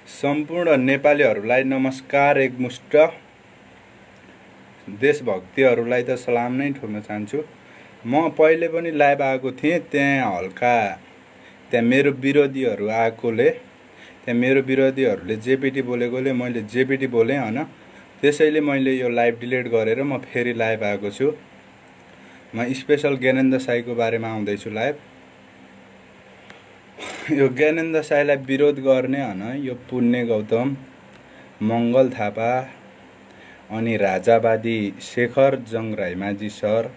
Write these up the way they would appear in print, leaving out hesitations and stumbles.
सम्पूर्ण नेपालीहरूलाई नमस्कार। एकमुष्ट देशभक्तिहरूलाई त सलाम नै ठोक्न चाहन्छु। म पहिले पनि लाइभ आएको थिएँ, त्यहाँ मेरो विरोधीहरू आएकोले, त्यहाँ मेरो विरोधीहरूले जेपीटी बोलेकोले मैले जेपीटी बोलेँ हैन। त्यसैले मैले यो लाइभ डिलिट गरेर म फेरि लाइभ आएको छु। म स्पेशल ज्ञानेन्द्र साईको बारेमा आउँदैछु लाइभ। यो ज्ञानेन्द्र साईलाई विरोध गर्ने हैन, यो पुण्य गौतम, मङ्गल थापा अनि राजावादी शेखर जङ्गराइमाझी सर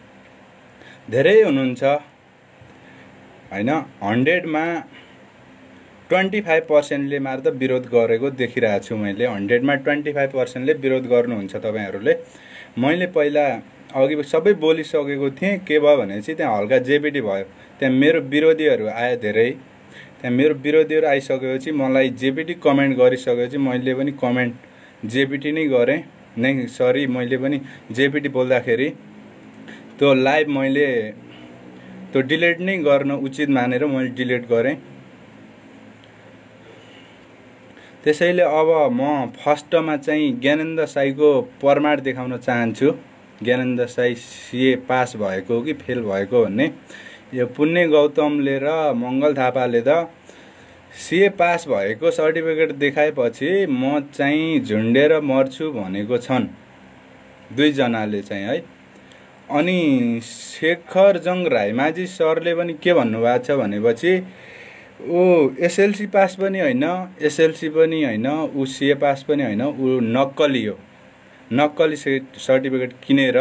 धेरै हुनुहुन्छ हैन। 100 मा 25% ले मात्र विरोध गरेको देखिरहेको छु मैले। 100 मा 25% ले विरोध गर्नुहुन्छ तपाईहरुले। मैले पहिला अघि सबै बोलिसकेको थिएँ। के भयो भने चाहिँ त्यहाँ हल्का जेपीटी भयो। त्यहाँ मेरो विरोधीहरू आए धेरै। त्यहाँ मेरो विरोधीहरू आइसकेपछि मलाई जेपीटी कमेन्ट गरिसकेपछि मैले पनि कमेन्ट जेपीटी नै गरे। सरी, मैले पनि जेपीटी बोल्दाखेरि त्यो लाइभ मैले त्यो डिलिट नै गर्न उचित मानेर मैले डिलिट गरेँ। त्यसैले अब म फर्स्टमा चाहिँ ज्ञानेन्द्र साईको प्रमाण देखाउन चाहन्छु। ज्ञानेन्द्र साई सीए पास भएको कि फेल भएको भन्ने। यो पुण्य गौतमले र मङ्गल थापाले त सीए पास भएको सर्टिफिकेट देखाएपछि म चाहिँ झुन्डेर मर्छु भनेको छन् दुई जनाले चाहिँ है। अनि शेखर जङ्गराइमाझी सरले पनि के भन्नुभएको छ भनेपछि ऊ एसएलसी पास पनि हैन, एसएलसी पनि हैन, ऊ सीए पास पनि हैन, ऊ नक्कली हो। नक्कली सर्टिफिकेट किनेर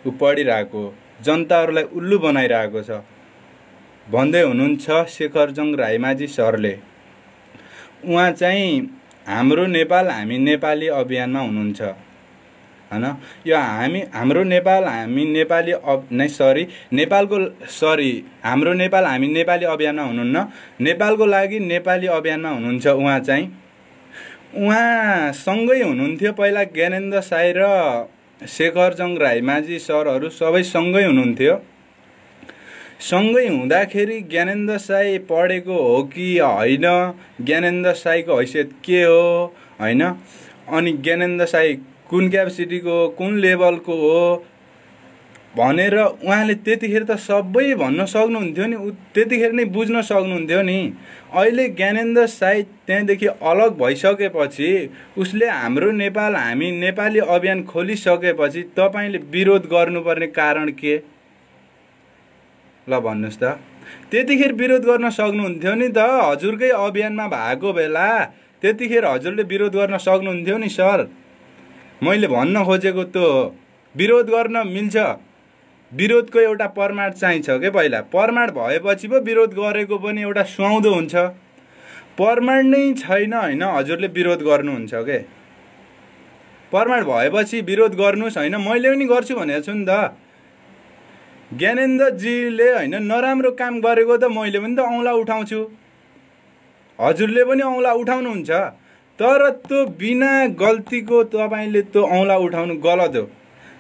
ऊ पढिरहेको, जनताहरूलाई उल्लु बनाइरहेको छ भन्दै हुनुहुन्छ शेखर जङ्गराइमाझी सरले। उहाँ चाहिँ हाम्रो नेपाल हामी नेपाली अभियानमा हुनुहुन्छ हैन। यो हाम्रो नेपाल हामी नेपाली हाम्रो नेपाल हामी नेपाली अभियानमा हुनुहुन्न, नेपालको लागि नेपाली अभियानमा हुनुहुन्छ। उहाँ चाहिँ उहाँ सँगै हुनुहुन्थ्यो पहिला। ज्ञानेन्द्र साई र शेखर जङ्गराइमाझी सरहरू सबै सँगै हुनुहुन्थ्यो। सँगै हुँदाखेरि ज्ञानेन्द्र साई पढेको हो कि होइन, ज्ञानेन्द्र साईको हैसियत के हो हैन, अनि ज्ञानेन्द्र साई कुन क्यापेसिटीको कुन लेभलको हो भनेर उहाँले त्यतिखेर त सबै भन्न सक्नुहुन्थ्यो नि। त्यतिखेर नै बुझ्न सक्नुहुन्थ्यो नि। अहिले ज्ञानेन्द्र साई त्यहाँदेखि अलग भइसकेपछि उसले हाम्रो नेपाल हामी नेपाली अभियान खोलिसकेपछि तपाईले विरोध गर्नुपर्ने कारण के? ल भन्नुस् त। त्यतिखेर विरोध गर्न सक्नुहुन्थ्यो नि त। हजुरकै अभियानमा भएको बेला त्यतिखेर हजुरले विरोध गर्न सक्नुहुन्थ्यो नि सर। मैले भन्न खोजेको त्यो विरोध गर्न मिल्छ। विरोधको एउटा प्रमाण चाहिन्छ के पहिला। प्रमाण भएपछि पो विरोध गरेको पनि एउटा सुहाउँदो हुन्छ। प्रमाण नै छैन हैन, हजुरले विरोध गर्नुहुन्छ के। प्रमाण भएपछि विरोध गर्नुस् हैन। मैले पनि गर्छु भनेको छु नि त। ज्ञानेन्द्र जीले हैन नराम्रो काम गरेको त मैले पनि त औँला उठाउँछु, हजुरले पनि औँला उठाउनुहुन्छ। तर त्यो बिना गल्तीको तपाईले त्यो औँला उठाउनु गलत हो।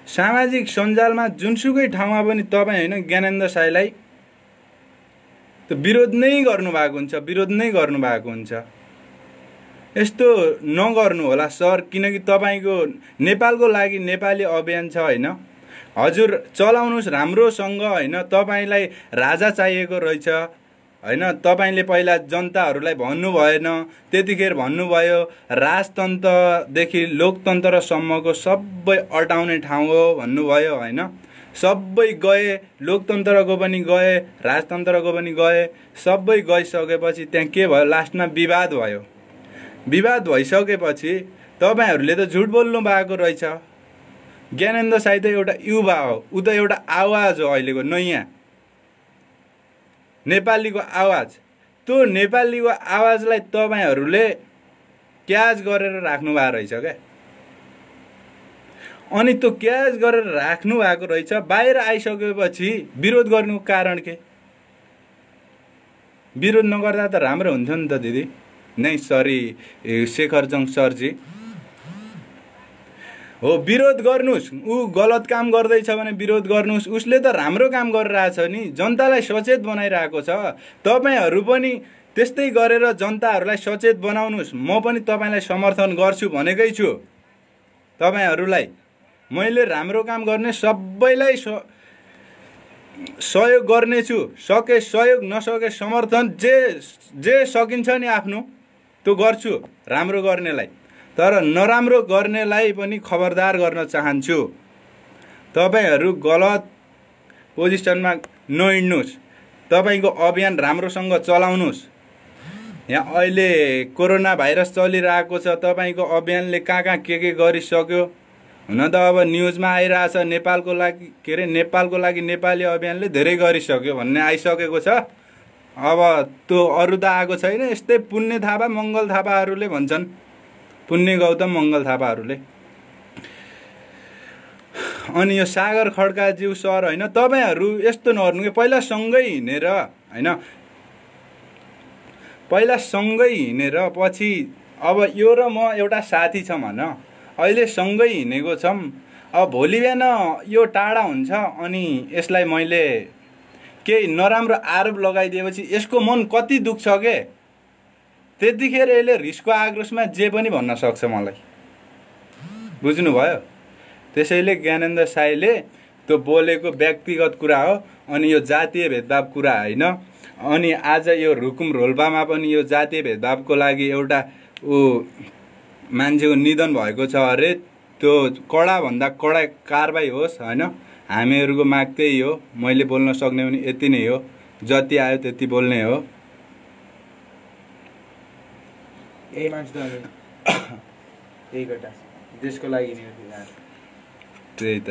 सामाजिक सञ्जालमा जुनसुकै ठाउँमा पनि तपाई हैन ज्ञानेन्द्र साईलाई त्यो विरोध नै गर्नु भएको हुन्छ, विरोध नै गर्नु भएको हुन्छ। यस्तो नगर्नु होला सर, किनकि तपाईको नेपालको लागि नेपाली अभियान छ हैन। हजुर चलाउनुस् राम्रोसँग हैन। तपाईलाई राजा चाहिएको रहेछ हैन। तपाईले पहिला जनताहरूलाई भन्नु भएन, त्यतिखेर भन्नुभयो राजतन्त्रदेखि लोकतन्त्रसम्मको सबै अटाउने ठाउँ हो भन्नुभयो हैन। सबै गए, लोकतन्त्रको पनि गए, राजतन्त्रको पनि गए, सबै गइसकेपछि त्यहाँ के भयो, लास्टमा विवाद भयो। विवाद भइसकेपछि तपाईहरुले त झुट बोल्नु भएको रहेछ। ज्ञानेन्द्र साई त एउटा युवा हो, उ त एउटा आवाज हो अहिलेको नयाँ नेपालीको आवाज। त्यो नेपालीको आवाजलाई तपाईहरुले क्याच गरेर राख्नु भएको रहेछ क्या। अनि त्यो क्याच गरेर राख्नु भएको रहेछ। बाहिर आइसकेपछि विरोध गर्नुको कारण के? विरोध नगर्दा त राम्रो हुन्थ्यो नि त दिदी। नै सरी शेखर जङ सरजी हो, विरोध गर्नुस्। ऊ गलत काम गर्दैछ भने विरोध गर्नुस्। उसले त राम्रो काम गरिरहेछ नि, जनतालाई सचेत बनाइरहेको छ। तपाईहरु पनि त्यस्तै गरेर जनताहरूलाई सचेत बनाउनुस्। म पनि तपाईलाई समर्थन गर्छु भनेकै छु। तपाईहरूलाई मैले राम्रो काम गर्ने सबैलाई सहयोग गर्नेछु। सके सहयोग नसके समर्थन जे सकिन्छ नि आफ्नो त्यो गर्छु राम्रो गर्नेलाई। तर नराम्रो गर्नेलाई पनि खबरदार गर्न चाहन्छु। तपाईहरू गलत पोजिसनमा नहिँड्नुस्। तपाईको अभियान राम्रोसँग चलाउनुस्। यहाँ अहिले कोरोना भाइरस चलिरहेको छ। तपाईको अभियानले कहाँ के गरिसक्यो। हुन त अब न्युजमा आइरहेछ नेपालको लागि नेपाली अभियानले धेरै गरिसक्यो भन्ने आइसकेको छ। अब त्यो अरू त आएको छैन। यस्तै पुण्य थापा मङ्गल थापाहरूले भन्छन्। पुण्य गौतम मङ्गल थापाहरूले। अनि यो सागर खड्काज्यू सर हैन, तपाईहरू यस्तो नगर्नु कि पहिला सँगै हिँडेर हैन, पहिला सँगै हिँडेर पछि अब यो र म एउटा साथी छौँ हैन, अहिले सँगै हिँडेको छौँ। अब भोलि बिहान यो टाढा हुन्छ अनि यसलाई मैले केही नराम्रो आरोप लगाइदिएपछि यसको मन कति दुख्छ के। त्यतिखेर यसले रिसको आक्रोशमा जे पनि भन्न सक्छ मलाई। बुझ्नुभयो। त्यसैले ज्ञानेन्द्र साईले त्यो बोलेको व्यक्तिगत कुरा हो। अनि यो जातीय भेदभाव कुरा हैन। अनि आज यो रुकुम रोल्पामा पनि यो जातीय भेदभावको लागि एउटा मान्छेको निधन भएको छ अरे। त्यो कडा भन्दा कडा कारबाही होस् हैन। हामीहरूको माग त्यही हो। मैले बोल्न सक्ने पनि यति नै हो। जति आयो त्यति बोल्ने हो। यही मान्छे त यही गटा देशको लागि नि त्यही त।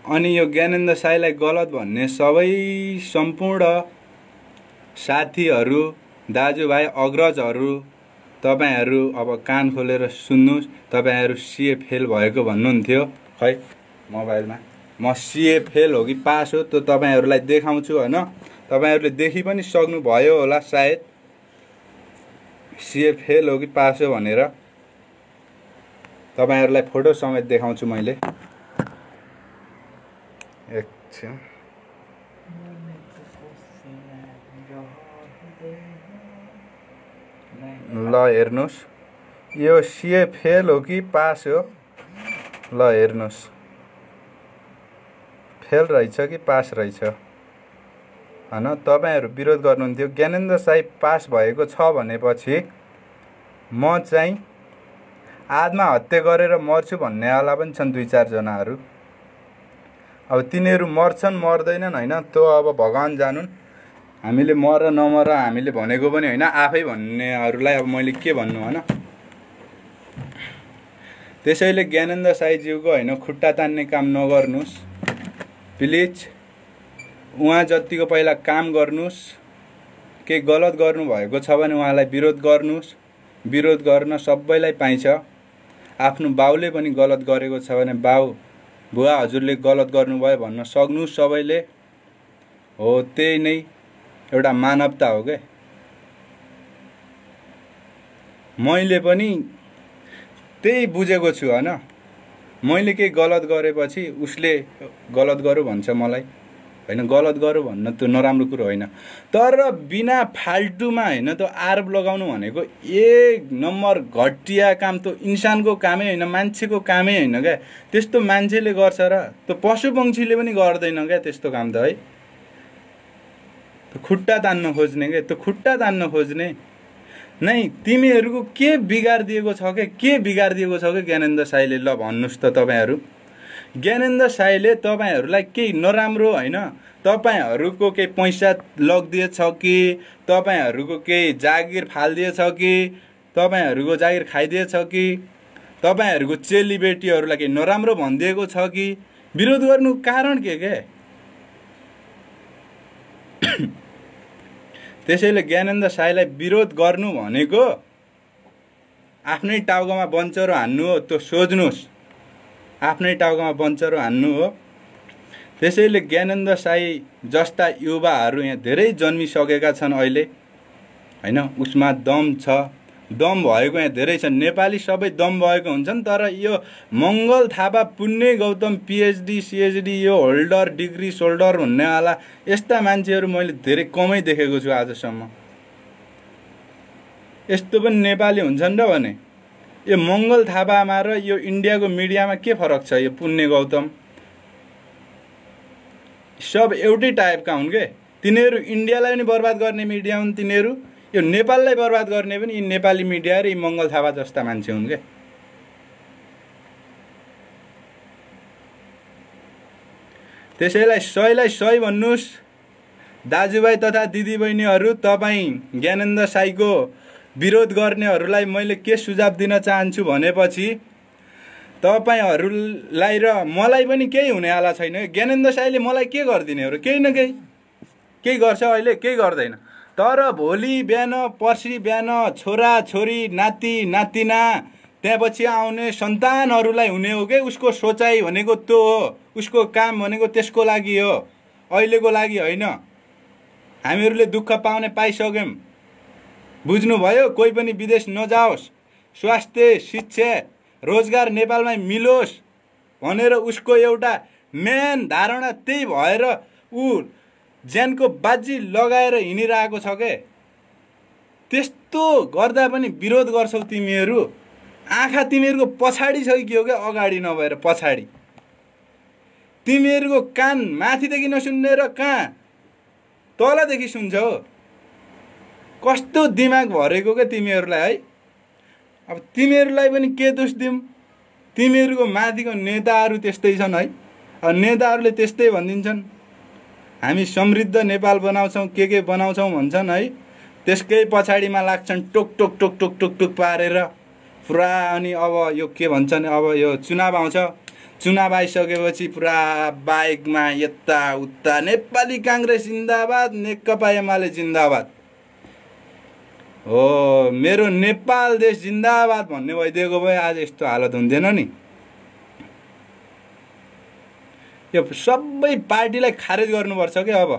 अनि यो ज्ञानेन्द्र साईलाई गलत भन्ने सबै सम्पूर्ण साथीहरू, दाजुभाइ, अग्रजहरू, तपाईहरू अब कान खोलेर सुन्नुस्। तपाईहरू सीए फेल भएको भन्नुहुन्थ्यो खै मोबाइलमा। म सीए फेल हो कि पास हो त्यो तपाईहरूलाई देखाउँछु हैन। तपाईहरूले देखि पनि सक्नु भयो होला सायद। सीए फेल हो कि पास हो भनेर तपाईहरूलाई फोटो समेत देखाउँछु मैले। एकछिन ल हेर्नुस्। यो सीए फेल हो कि पास हो। ल हेर्नुस्। फेल रहेछ कि पास रहेछ हैन। तपाईहरू विरोध गर्नुहुन्थ्यो। ज्ञानेन्द्र साई पास भएको छ भनेपछि म चाहिँ आत्महत्या गरेर मर्छु भन्नेवाला पनि छन् 2-4 जनाहरू। अब तिनीहरू मर्छन् मर्दैनन् हैन त्यो अब भगवान जानुन्। हामीले मर नमर हामीले भनेको पनि हैन। आफै भन्नेहरूलाई अब मैले के भन्नु हैन। त्यसैले ज्ञानेन्द्र साईज्यूको हैन खुट्टा तान्ने काम नगर्नुस् प्लिज। उहाँ जतिको पहिला काम गर्नुस्। केही गलत गर्नु भएको छ भने उहाँलाई विरोध गर्नुस्। विरोध गर्न सबैलाई पाइन्छ। आफ्नो बाउले पनि गलत गरेको छ भने बाउ बुवा हजुरले गलत गर्नुभयो भन्न सक्नुस् सबैले। हो त्यही नै एउटा मानवता हो के। मैले पनि त्यही बुझेको छु हैन। मैले केही गलत गरेपछि उसले गलत गरौ भन्छ मलाई हैन। गलत गरौ भन्न त्यो नराम्रो कुरो होइन। तर बिना फाल्टुमा हैन त्यो आरोप लगाउनु भनेको एक नम्बर घटिया काम। त्यो इन्सानको कामै होइन, मान्छेको कामै होइन क्या। त्यस्तो मान्छेले गर्छ र त्यो पशुपक्षीले पनि गर्दैन क्या त्यस्तो काम त है। त्यो खुट्टा तान्न खोज्ने के। त्यो खुट्टा तान्न खोज्ने नै तिमीहरूको के बिगारिदिएको छ के बिगारिदिएको छ के ज्ञानेन्द्र साईले। ल भन्नुस् त तपाईहरू। ज्ञानेन्द्र साईले तपाईहरूलाई केही नराम्रो हैन, तपाईहरूको केही पैसा लगिदिएछ कि, तपाईहरूको केही जागिर फालिदिएछ कि, तपाईहरूको जागिर खाइदिएछ कि, तपाईहरूको चेलीबेटीहरूलाई केही नराम्रो भनिदिएको छ कि। विरोध गर्नु कारण के त्यसैले ज्ञानेन्द्र साईलाई विरोध गर्नु भनेको आफ्नै टाउकोमा बन्चरो हान्नु हो। त्यो सोच्नुस्। आफ्नै टाउकोमा बन्चरो हान्नु हो। त्यसैले ज्ञानेन्द्र साई जस्ता युवाहरू यहाँ धेरै जन्मिसकेका छन् अहिले हैन। उसमा दम छ। दम भएको यहाँ धेरै छन्। नेपाली सबै दम भएको हुन्छन्। तर यो मङ्गल थापा, पुण्य गौतम, पिएचडी सिएचडी यो होल्डर, डिग्री सोल्डर भन्नेवाला यस्ता मान्छेहरू मैले धेरै कमै देखेको छु आजसम्म। यस्तो पनि नेपाली हुन्छन् र भने यो मङ्गल थापामा र यो इन्डियाको मिडियामा के फरक छ? यो पुण्य गौतम सब एउटै टाइपका हुन् के। तिनीहरू इन्डियालाई पनि बर्बाद गर्ने मिडिया हुन्, तिनीहरू यो नेपाललाई बर्बाद गर्ने पनि यी नेपाली मिडिया र यी मङ्गल थापा जस्ता मान्छे हुन् के। त्यसैलाई सही भन्नुहोस् दाजुभाइ तथा दिदीबहिनीहरू। तपाईँ ज्ञानेन्द्र साईको विरोध गर्नेहरूलाई मैले के सुझाव दिन चाहन्छु भनेपछि तपाईहरूलाई र मलाई पनि केही हुनेवाला छैन। ज्ञानेन्द्र साईले मलाई के गरिदिने हो र? केही न केही गर्छ अहिले, केही गर्दैन। तर भोलि बिहान पर्सि बिहान छोरा छोरी नाति नातिना त्यहाँपछि आउने सन्तानहरूलाई हुने हो कि उसको सोचाइ भनेको त्यो हो, उसको काम भनेको त्यसको लागि हो, अहिलेको लागि होइन। हामीहरूले दुःख पाउने पाइसक्यौँ, बुझ्नुभयो? कोही पनि विदेश नजाओस्, स्वास्थ्य शिक्षा रोजगार नेपालमै मिलोस् भनेर उसको एउटा मेन धारणा त्यही भएर ऊ ज्यानको बाजी लगाएर हिँडिरहेको छ के। त्यस्तो गर्दा पनि विरोध गर्छौ तिमीहरू। आँखा तिमीहरूको पछाडि छ कि के हो क्या? अगाडि नभएर पछाडि। तिमीहरूको कान माथिदेखि नसुन्ने र कहाँ तलदेखि सुन्छ हो। कस्तो दिमाग भरेको क्या तिमीहरूलाई है। अब तिमीहरूलाई पनि के दोष दिउँ? तिमीहरूको माथिको नेताहरू त्यस्तै छन् है। अब नेताहरूले त्यस्तै भनिदिन्छन्, हामी समृद्ध नेपाल बनाउँछौँ, के बनाउँछौँ भन्छन् है। त्यसकै पछाडिमा लाग्छन् टोक टोक टोक टोक टोक टोक पारेर पुरा। अनि अब यो के भन्छन्, अब यो चुनाव आउँछ, चुनाव आइसकेपछि पुरा बाइकमा यताउता नेपाली काङ्ग्रेस जिन्दाबाद, नेकपा एमाले जिन्दाबाद, हो मेरो नेपाल देश जिन्दाबाद भन्ने भइदिएको भए आज यस्तो हालत हुन्थेन नि। यो सबै पार्टीलाई खारेज गर्नुपर्छ क्या। अब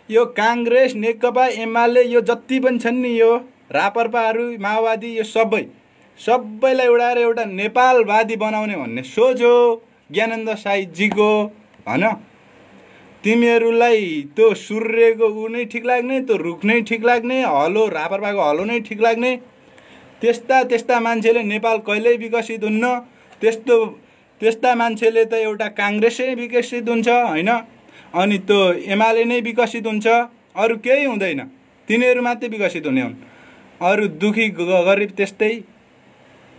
यो काङ्ग्रेस नेकपा एमाले यो जति पनि छन् नि, यो रापरपाहरू माओवादी, यो सबैलाई उडाएर एउटा नेपालवादी बनाउने भन्ने सोच हो ज्ञानेन्द्र साईजीको, होइन? तिमीहरूलाई त्यो सूर्यको ऊ नै ठिक लाग्ने, त्यो रुख नै ठिक लाग्ने, हलो रापरपाको हलो नै ठिक लाग्ने। त्यस्ता मान्छेले नेपाल कहिल्यै विकसित हुन्न। त्यस्ता मान्छेले त एउटा काङ्ग्रेसै विकसित हुन्छ, होइन? अनि त्यो एमाले नै विकसित हुन्छ, अरू केही हुँदैन। तिनीहरू मात्रै विकसित हुने हुन्। अरू दुखी गरिब त्यस्तै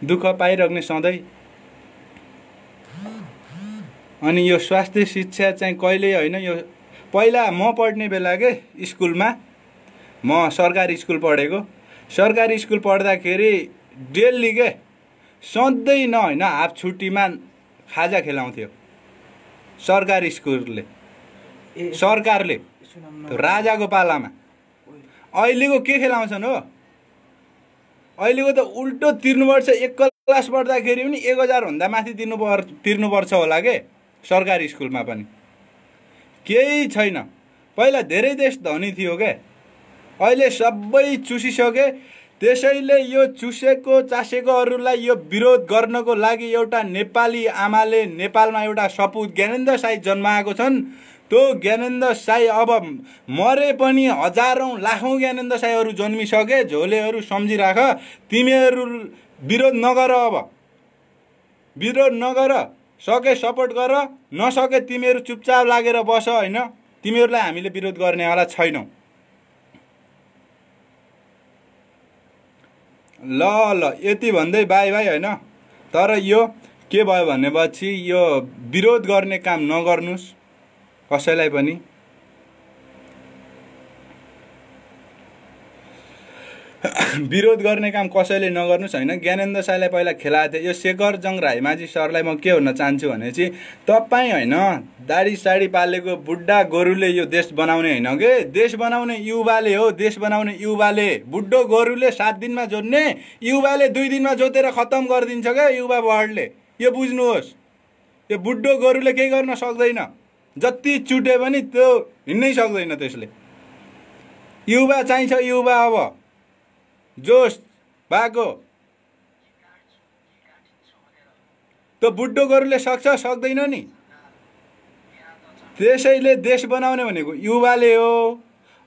दुःख पाइराख्ने सधैँ। अनि यो स्वास्थ्य शिक्षा चाहिँ कहिल्यै होइन। यो पहिला म पढ्ने बेला के स्कुलमा, म सरकारी स्कुल पढेको। सरकारी स्कुल पढ्दाखेरि डेली के सधैँ न होइन हाफ छुट्टीमा खाजा खेलाउँथ्यो सरकारी स्कुलले, सरकारले राजाको पालामा। अहिलेको के खेलाउँछन् हो? अहिलेको त उल्टो तिर्नुपर्छ। एक क्लास पढ्दाखेरि पनि 1000 भन्दा माथि तिर्नुपर्छ होला के सरकारी स्कुलमा पनि। केही छैन। पहिला धेरै देश धनी थियो के, अहिले सबै चुसिसके। त्यसैले यो चुसेको चासेकोहरूलाई यो विरोध गर्नको लागि एउटा नेपाली आमाले नेपालमा एउटा सपुत ज्ञानेन्द्र साई जन्माएको छन्। त्यो ज्ञानेन्द्र साई अब मरे पनि हजारौँ लाखौँ ज्ञानेन्द्र साईहरू जन्मिसके। झोलेहरू सम्झिराख। तिमीहरू विरोध नगर, अब विरोध नगर। सके सपोर्ट गर, नसके तिमीहरू चुपचाप लागेर बस, होइन? तिमीहरूलाई हामीले विरोध गर्नेवाला छैनौँ। ल यति भन्दै बाई बाई, होइन? तर यो के भयो भनेपछि यो विरोध गर्ने काम नगर्नुहोस् कसैलाई पनि। विरोध गर्ने काम कसैले नगर्नुहोस्, होइन? ज्ञानेन्द्र साईलाई पहिला खेलाएको थियो। यो शेखरजङ राईमाझी सरलाई म के भन्न चाहन्छु भने चाहिँ तपाईँ होइन दाढी साडी पालेको बुढ्ढा गोरुले यो देश बनाउने होइन के। देश बनाउने युवाले हो, देश बनाउने युवाले। बुढ्ढो गोरुले 7 दिनमा जोत्ने, युवाले 2 दिनमा जोतेर खत्तम गरिदिन्छ क्या युवा बर्डले। यो बुझ्नुहोस्। यो बुढ्ढो गोरुले केही गर्न सक्दैन। जति चुटे पनि त्यो हिँड्नै सक्दैन त्यसले। युवा चाहिन्छ, युवा अब जोस भएको। त्यो बुढ्ढो गोरुले सक्छ सक्दैन नि। त्यसैले देश बनाउने भनेको युवाले हो।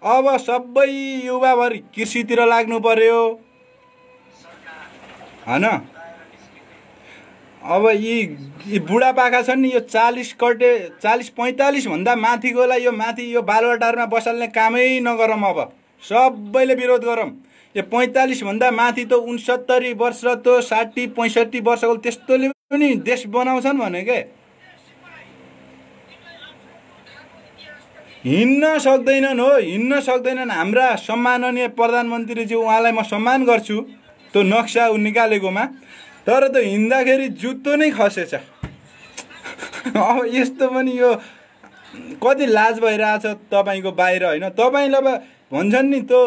अब सबै युवाभरि कृषितिर लाग्नु पर्यो, हैन। अब यी बुढापाका छन् नि, यो 40-45 भन्दा माथिकोलाई यो माथि यो बालुवाटारमा बसाल्ने कामै नगरौँ। अब सबैले विरोध गरौँ। यो 45 भन्दा माथि त 69 वर्ष त 60-65 वर्षको त्यस्तोले पनि देश बनाउँछन् भने के हिँड्न सक्दैनन् हो, हिँड्न सक्दैनन्। हाम्रा सम्माननीय प्रधानमन्त्रीज्यू, उहाँलाई म सम्मान गर्छु त्यो नक्सा निकालेकोमा, तर त हिँड्दाखेरि जुत्तो नै खसेछ। अब यस्तो पनि यो कति लाज भइरहेछ तपाईँको बाहिर होइन। तपाईँले अब भन्छन् नि त्यो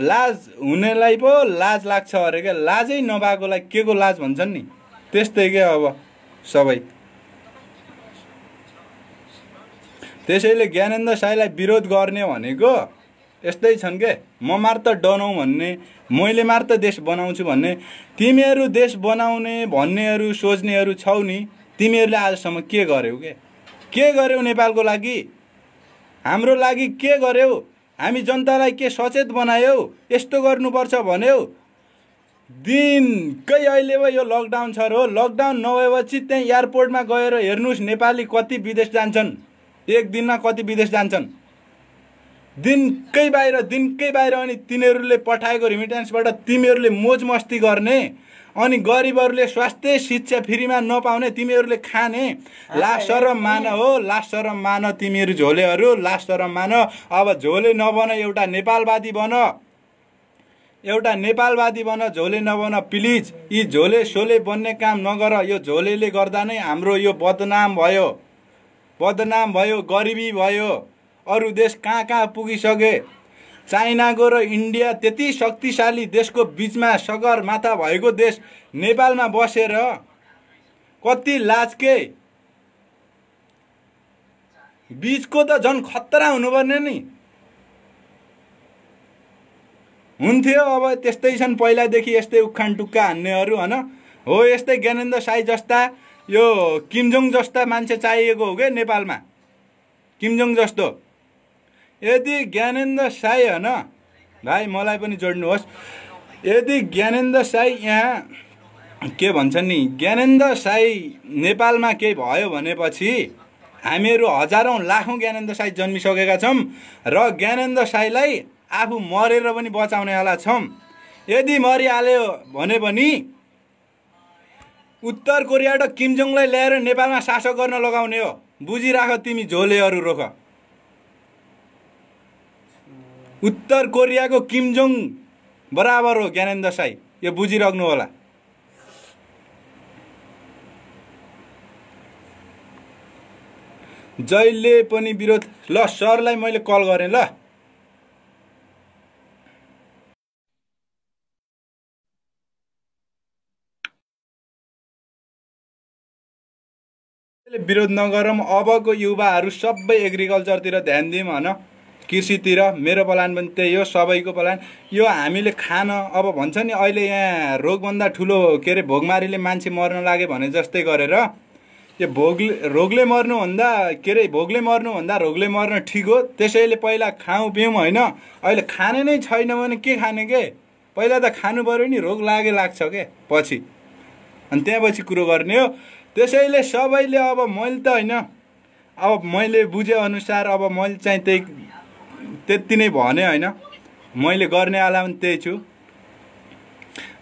लाज हुनेलाई पो लाज लाग्छ अरे क्या, लाजै नभएकोलाई के को लाज भन्छन् नि, त्यस्तै क्या अब सबै। त्यसैले ज्ञानेन्द्र साईलाई विरोध गर्ने भनेको यस्तै छन् के, म मात्र डनाउँ भन्ने, मैले मात्र देश बनाउँछु भन्ने। तिमीहरू देश बनाउने भन्नेहरू सोच्नेहरू छौ नि, तिमीहरूले आजसम्म के गर्यौ? के गर्यौ नेपालको लागि? हाम्रो लागि के गर्यौ? हामी जनतालाई के सचेत बनायौ? यस्तो गर्नुपर्छ भन्यौ? दिनकै अहिले यो लकडाउन छ र हो, लकडाउन नभएपछि त्यहाँ एयरपोर्टमा गएर हेर्नुहोस् नेपाली कति विदेश जान्छन्, एक दिनमा कति विदेश जान्छन्। दिनकै बाहिर अनि तिनीहरूले पठाएको रिमिटेन्सबाट तिमीहरूले मोज मस्ती गर्ने, अनि गरिबहरूले स्वास्थ्य शिक्षा फ्रीमा नपाउने तिमीहरूले खाने। लाज शरम मान हो, लाज शरम मान तिमीहरू झोलेहरू, लाज शरम मान। अब झोले नबन, एउटा नेपालवादी बन, एउटा नेपालवादी बन, झोले नबन प्लिज। यी झोले सोले बन्ने काम नगर। यो झोलेले गर्दा नै हाम्रो यो बदनाम भयो, गरिबी भयो। अरू देश कहाँ कहाँ पुगिसके। चाइनाको र इन्डिया त्यति शक्तिशाली देशको बीचमा सगरमाथा भएको देश नेपालमा बसेर कति लाज के। बीचको त झन् खतरा हुनुपर्ने नि हुन्थ्यो। अब त्यस्तै छन् पहिलादेखि यस्तै उखान टुक्का हान्नेहरू हैन। हो यस्तै ज्ञानेन्द्र साई जस्ता, यो किमजोङ जस्ता मान्छे चाहिएको हो के नेपालमा, किमजोङ जस्तो। यदि ज्ञानेन्द्र साई हैन भाइ, मलाई पनि जोड्नुहोस्, यदि ज्ञानेन्द्र साई यहाँ के भन्छन् नि, ज्ञानेन्द्र साई नेपालमा केही भयो भनेपछि हामीहरू हजारौँ लाखौँ ज्ञानेन्द्र साई जन्मिसकेका छौँ र ज्ञानेन्द्र साईलाई आफू मरेर पनि बचाउनेवाला छौँ। यदि मरिहाल्यो भने पनि उत्तर कोरिया र किमजोङलाई ल्याएर नेपालमा शासक गर्न लगाउने हो। बुझिराख तिमी झोलेहरू रोख। उत्तर कोरियाको किमजोङ बराबर हो ज्ञानेन्द्र साई, यो बुझिराख्नु होला। जहिले पनि विरोध। ल सरलाई मैले कल गरेँ ल। विरोध नगरौँ। अबको युवाहरू सबै एग्रिकल्चरतिर ध्यान दिउँ हैन, कृषितिर। मेरो प्लान पनि त्यही हो, सबैको प्लान। यो हामीले खान अब भन्छ नि अहिले यहाँ रोगभन्दा ठुलो के अरे भोगमारीले मान्छे मर्न लाग्यो भने जस्तै गरेर यो रोगले मर्नुभन्दा के अरे भोगले मर्नुभन्दा रोगले मर्न ठिक हो। त्यसैले पहिला खाउँ पिउँ होइन। अहिले खाने नै छैन भने के खाने के? पहिला त खानु पर्यो नि, रोग लाग्छ के पछि, अनि त्यहाँपछि कुरो गर्ने हो। त्यसैले सबैले अब मैले त होइन, अब मैले बुझेअनुसार अब मैले चाहिँ त्यति नै भने होइन, मैले गर्नेवाला पनि त्यही छु।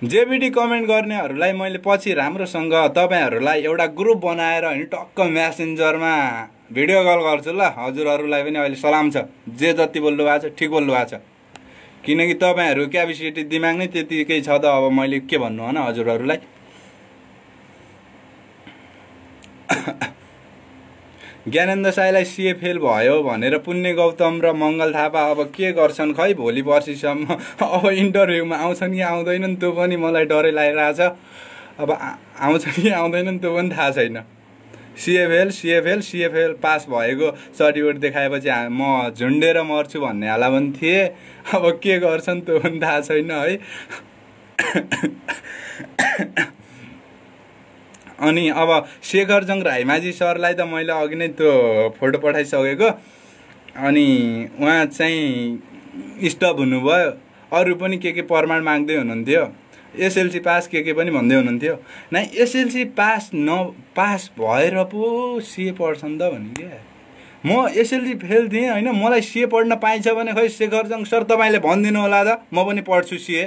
जेबिडी कमेन्ट गर्नेहरूलाई मैले पछि राम्रोसँग तपाईँहरूलाई एउटा ग्रुप बनाएर होइन टक्क म्यासेन्जरमा भिडियो कल गर्छु ल। हजुरहरूलाई पनि अहिले सलाम छ, जे जति बोल्नु भएको छ ठिक बोल्नु भएको छ, किनकि तपाईँहरू क्यापेसिटी दिमाग नै त्यतिकै छ त। अब मैले के भन्नु होइन हजुरहरूलाई। ज्ञानेन्द्र साईलाई सिए फेल भयो भनेर पुण्य गौतम र मङ्गल थापा अब के गर्छन् खै भोलि पर्सिसम्म। अब इन्टरभ्यूमा आउँछन् कि आउँदैनन् त्यो पनि मलाई डरै लागिरहेछ। अब आउँछन् कि आउँदैनन् त्यो पनि थाहा छैन। सिएफएल पास भएको सर्टिफिकेट देखाएपछि म झुन्डेर मर्छु भन्ने हाला पनि थिएँ। अब के गर्छन् त्यो पनि थाहा छैन है। अनि अब शेखरजङ राईमाझी सरलाई त मैले अघि नै त्यो फोटो पठाइसकेको। अनि उहाँ चाहिँ स्टप हुनुभयो। अरू पनि के प्रमाण माग्दै हुनुहुन्थ्यो। एसएलसी पास के पनि भन्दै हुनुहुन्थ्यो नाइ एसएलसी पास पास भएर पो सिए पढ्छन् त भने क्या म एसएलसी फेल थिएँ होइन मलाई सिए पढ्न पाइन्छ भने खै शेखरजङ सर तपाईँले भनिदिनु होला त म पनि पढ्छु सिए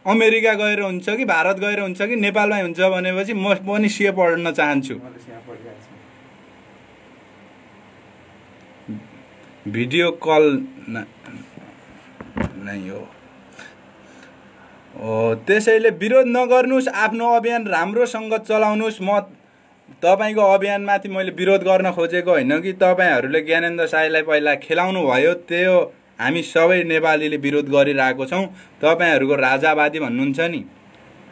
अमेरिका गएर हुन्छ कि भारत गएर हुन्छ कि नेपालमै हुन्छ भनेपछि म पनि सिए पढ्न चाहन्छु भिडियो कल नै हो त्यसैले विरोध नगर्नुहोस् आफ्नो अभियान राम्रोसँग चलाउनुहोस् म तपाईको अभियानमाथि मैले विरोध गर्न खोजेको होइन कि तपाईहरूले ज्ञानेन्द्र साईलाई पहिला खेलाउनु भयो त्यो हामी सबै नेपालीले विरोध गरिरहेको छौँ तपाईहरूको राजावादी भन्नुहुन्छ नि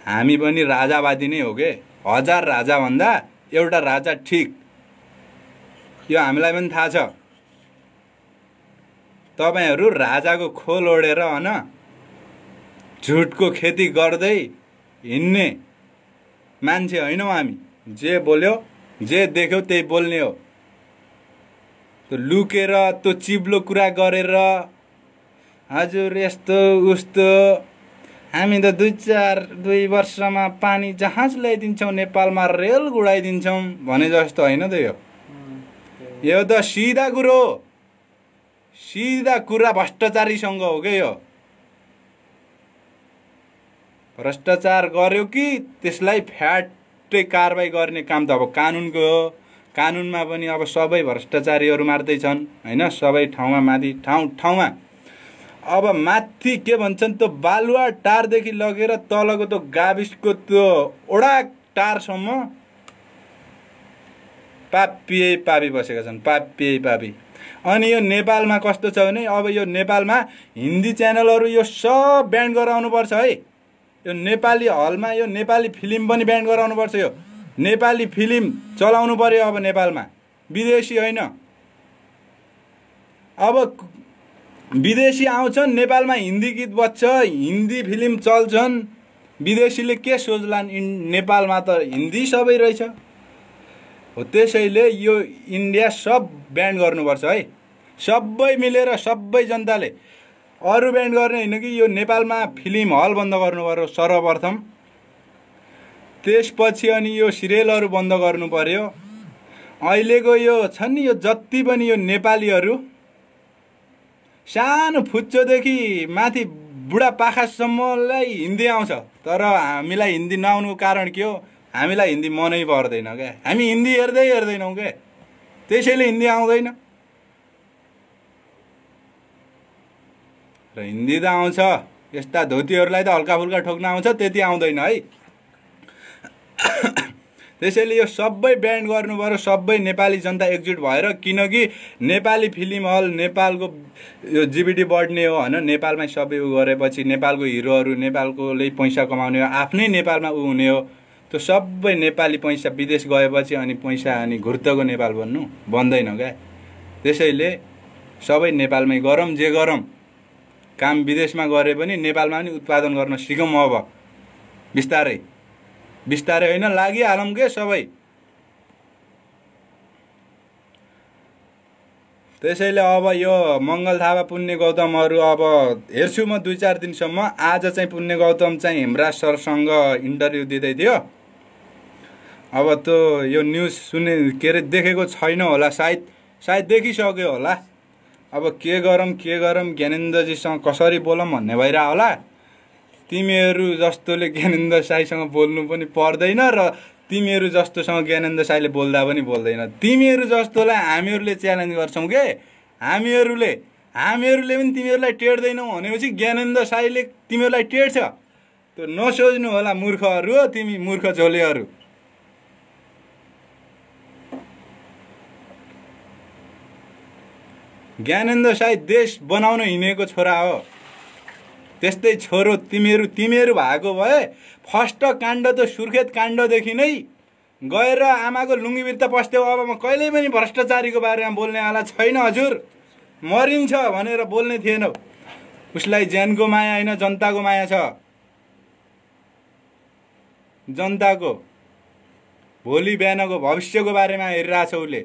हामी पनि राजावादी नै हो के 1000 राजा भन्दा एउटा राजा ठिक यो हामीलाई पनि थाहा छ तपाईहरू राजाको खोल ओढेर हैन झुटको खेती गर्दै हिन्ने मान्छे हैनौ हामी जे बोल्यो जे देख्यो त्यही बोल्ने हो त्यो लुकेर त्यो चिप्लो कुरा गरेर हजुर यस्तो उस्तो हामी त 2 वर्षमा पानी जहाज ल्याइदिन्छौँ नेपालमा रेल गुडाइदिन्छौँ भने जस्तो हैन त यो त सिधा कुरो सिधा कुरा भ्रष्टाचारीसँग हो के यो भ्रष्टाचार गर्यो कि त्यसलाई फ्याट्टै कारबाही गर्ने काम त अब कानुनको हो कानुनमा पनि अब सबै भ्रष्टाचारीहरू मार्दै छन् हैन सबै ठाउँमा माथि ठाउँमा अब माथि के भन्छन् त्यो बालुवा टारदेखि लगेर तलको त्यो गाविसको त्यो ओडा टारसम्म पापी बसेका छन् पापी अनि यो नेपालमा कस्तो छ भने अब यो नेपालमा हिन्दी च्यानलहरू यो सब ब्यान गराउनु पर्छ है यो नेपाली हलमा यो नेपाली फिल्म पनि ब्यान गराउनु पर्छ यो नेपाली फिल्म चलाउनु पर्यो अब नेपालमा विदेशी हैन अब विदेशी आउँछन् नेपालमा हिन्दी गीत बज्छ हिन्दी फिल्म चल्छन् विदेशीले के सोच्लान् नेपालमा त हिन्दी सबै रहेछ हो त्यसैले यो इन्डिया सब ब्यान गर्नुपर्छ है सबै मिलेर सबै जनताले अरु ब्यान गर्ने हैन कि यो नेपालमा फिल्म हल बन्द गर्नु पर्यो सर्वप्रथम त्यसपछि अनि यो सिरियलहरु बन्द गर्नु पर्यो अहिलेको यो छ नि यो जति पनि यो नेपालीहरु सानो फुच्चोदेखि माथि बुढा पाखासम्मलाई हिन्दी आउँछ तर हामीलाई हिन्दी नआउनुको कारण के हो हामीलाई हिन्दी मनै पर्दैन के हामी हिन्दी हेर्दैनौं के त्यसैले हिन्दी आउँदैन र हिन्दी त आउँछ यस्ता धोतीहरुलाई त हल्का फुल्का ठोक्न आउँछ त्यति आउँदैन है त्यसैले यो सबै ब्यान गर्नु पर्यो सबै नेपाली जनता एकजुट भएर किनकि नेपाली फिल्म हल नेपालको यो जीडीपी बढ्ने हो हैन नेपालमै सबै उ गरेपछि नेपालको हिरोहरु नेपालकोले पैसा कमाउने हो आफ्नै नेपालमा उ हुने हो त्यो सबै नेपाली पैसा विदेश गएपछि अनि पैसा अनि घुर्तको नेपाल बन्दैन क्या त्यसैले सबै नेपालमै गरौँ जे गरौँ काम विदेशमा गरे पनि नेपालमा पनि उत्पादन गर्न सिकौं अब बिस्तारै हैन लागिहालौं के सबै त्यसैले अब यो मंगल थापा पुण्य गौतमहरु अब हेर्छु म 2-4 दिनसम्म आज चाहिँ पुण्य गौतम चाहिँ हेमराज सरसँग इन्टरभ्यु दिदै थियो अब त्यो यो न्यूज सुने के रे देखेको छैन होला सायद देखिसक्यो होला अब के गरौँ ज्ञानेन्द्रजीसँग कसरी बोलौं भन्ने भइरा होला तिमीहरु जस्तोले ज्ञानेन्द्र साईसँग बोल्नु पनि पर्दैन र तिमीहरु जस्तोसँग ज्ञानेन्द्र साईले बोल्दा पनि बोल्दैन तिमीहरु जस्तोलाई हामीहरुले च्यालेन्ज गर्छौं के हामीहरुले पनि तिमीहरुलाई टेड्दैनौ भनेपछि ज्ञानेन्द्र साईले तिमीहरुलाई टेड्छ त्यो नसोच्नु होला मूर्खहरु हो तिमी मूर्ख झोलेहरु ज्ञानेन्द्र साई देश बनाउन हिँडेको छोरा हो त्यस्तै छोरो तिमीहरु भएको भए फर्स्ट काण्ड त सुर्खेत काण्डदेखि नै गएर आमाको लुङ्गी भित्र पस्थ्यौ अब म कहिल्यै पनि भ्रष्टाचारीको बारेमा बोल्ने आला छैन हजुर मरिन्छ भनेर बोल्ने थिएन उसलाई ज्यानको माया हैन जनताको माया छ जनताको भोलि बिहानको भविष्यको बारेमा हेरिरहेछ उले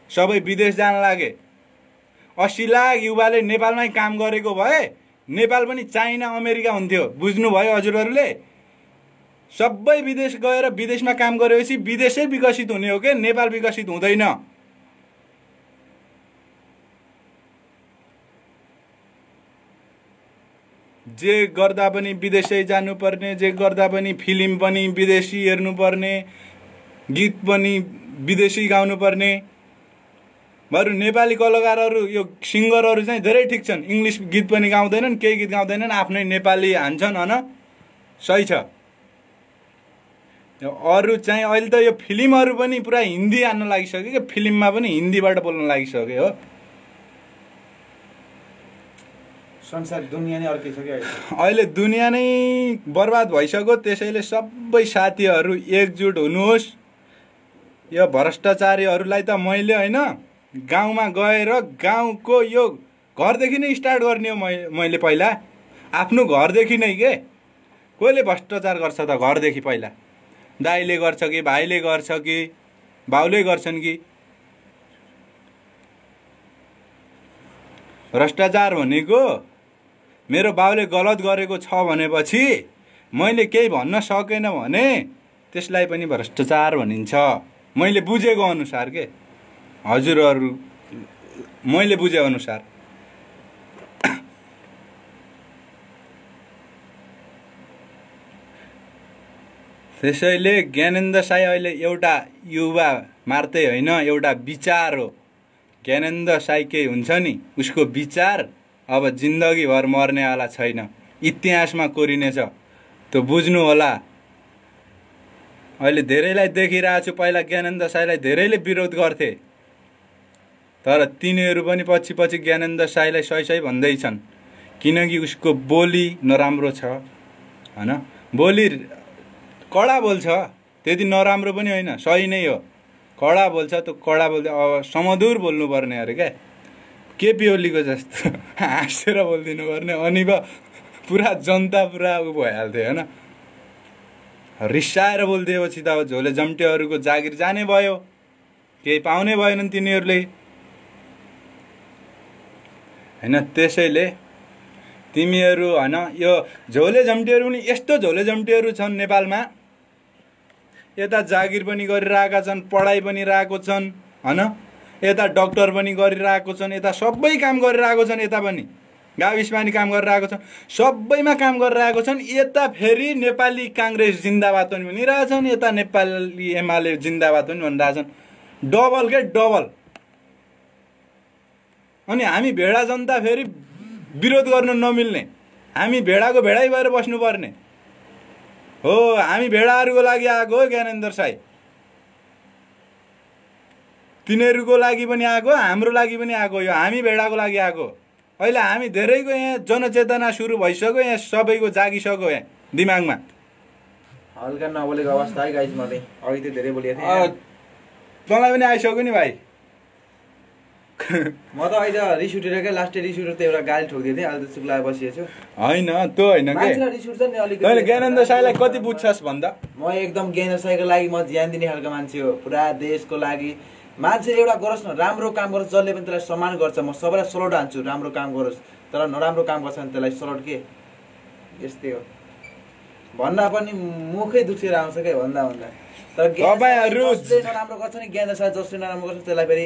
सबै विदेश जान लागे 80 लाख युवाले नेपालमै काम गरेको भए नेपाल पनि चाइना अमेरिका हुन्थ्यो। बुझ्नुभयो हजुरहरूले? सबै विदेश गएर विदेशमा काम गरेपछि विदेशै विकसित हुने हो के, नेपाल विकसित हुँदैन। जे गर्दा पनि विदेशै जानुपर्ने, जे गर्दा पनि फिल्म पनि विदेशी हेर्नुपर्ने, गीत पनि विदेशी गाउनुपर्ने। बरु नेपाली कलाकारहरू यो सिङ्गरहरू चाहिँ धेरै ठिक छन्, इङ्ग्लिस गीत पनि गाउँदैनन्, केही गीत गाउँदैनन्, आफ्नै नेपाली हान्छन् हैन, सही छ। अरू चाहिँ अहिले त यो फिल्महरू पनि पुरा हिन्दी हान्न लागिसक्यो क्या, फिल्ममा पनि हिन्दीबाट बोल्न लागिसक्यो हो। संसार दुनियाँ नै अर्किसक्यो अहिले दुनियाँ नै बर्बाद भइसक्यो। त्यसैले सबै साथीहरू एकजुट हुनुहोस्। यो भ्रष्टाचारीहरूलाई त मैले हैन गाउँमा गएर गाउँको यो घरदेखि नै स्टार्ट गर्ने हो। मैले पहिला आफ्नो घरदेखि नै के, कसले भ्रष्टाचार गर्छ त घरदेखि पहिला? दाइले गर्छ कि भाइले गर्छ कि बाउले गर्छन् कि? भ्रष्टाचार भनेको मेरो बाउले गलत गरेको छ भनेपछि मैले केही भन्न सकेन भने त्यसलाई पनि भ्रष्टाचार भनिन्छ। मैले बुझेको अनुसार के, हजुरहरू मैले बुझे अनुसार। त्यसैले ज्ञानेन्द्र साई अहिले एउटा युवा मार्दै होइन, एउटा विचार हो। ज्ञानेन्द्र साई के हुन्छ नि, उसको विचार अब जिन्दगीभर मर्नेवाला छैन, इतिहासमा कोरिनेछ। त्यो बुझ्नु होला। अहिले धेरैलाई देखिरहेको छु, पहिला ज्ञानेन्द्र साईलाई धेरैले विरोध गर्थे, तर तिनीहरू पनि पछि पछि ज्ञानेन्द्र साईलाई सही सही भन्दैछन्, किनकि उसको बोली नराम्रो छ हैन। बोली कडा बोल्छ, त्यति नराम्रो पनि होइन, सही नै हो। कडा बोल्छ, त्यो कडा बोल्दै अब समधुर बोल्नुपर्ने अरे क्या, केपी ओलीको जस्तो हाँसेर बोलिदिनु पर्ने। अनि पुरा जनता पुरा उ भइहाल्थ्यो होइन। रिसाएर बोलिदिएपछि त अब झोले जम्टेहरूको जागिर जाने भयो, केही पाउने भएनन् तिनीहरूले होइन। त्यसैले तिमीहरू होइन, यो झोले जम्टेहरू पनि यस्तो झोले जम्टेहरू छन् नेपालमा, यता जागिर पनि गरिरहेका छन्, पढाइ पनि रहेको छन् हैन, यता डक्टर पनि गरिरहेको छन्, यता सबै काम गरिरहेको छन्, यता पनि गाविसमा पनि काम गरिरहेको छन्, सबैमा काम गरिरहेको छन्। यता फेरि नेपाली काङ्ग्रेस जिन्दाबाद पनि भनिरहेछन्, यता नेपाली एमाले जिन्दाबाद पनि भनिरहेछन्। डबल के डबल। अनि हामी भेडा जनता फेरि विरोध गर्न नमिल्ने, हामी भेडाको भेडै भएर बस्नुपर्ने हो। हामी भेडाहरूको लागि आएको हो ज्ञानेन्द्र साई, तिनीहरूको लागि पनि आएको, हाम्रो लागि पनि आएको। यो हामी भेडाको लागि आएको। अहिले हामी धेरैको यहाँ जनचेतना सुरु भइसक्यो, यहाँ सबैको जागिसक्यो यहाँ दिमागमा। हल्का नबोलेको अवस्था है गाइस। मैले अघि त धेरै बोलेको थिएँ, तँलाई पनि आइसक्यो नि भाइ। म त अहिले रिस उठेर क्या, लास्ट रिस उठेर त एउटा गाली ठोकिदिएको थिएँ, अहिले त चुप लागेर बसिएको छु। होइन त्यो होइन के, रिस उठ्छ नि अलिकति। तैँले ज्ञानेन्द्र साईलाई कति बुझ्छस् भन्दा? म एकदम ज्ञानेन्द्र साईको लागि म ज्यान दिने खालको मान्छे हो। पुरा देशको लागि मान्छे एउटा गरोस् न, राम्रो काम गरोस्, जसले पनि त्यसलाई सम्मान गर्छ। म सबैलाई सलोट हान्छु, राम्रो काम गरोस्। तर नराम्रो काम गर्छ भने त्यसलाई सलोट के, यस्तै हो। भन्दा पनि मुखै दुखेर आउँछ क्या भन्दा भन्दा। तर जसले नराम्रो गर्छ नि, ज्ञानेन्द्र साई जसले नराम्रो गर्छ त्यसलाई फेरि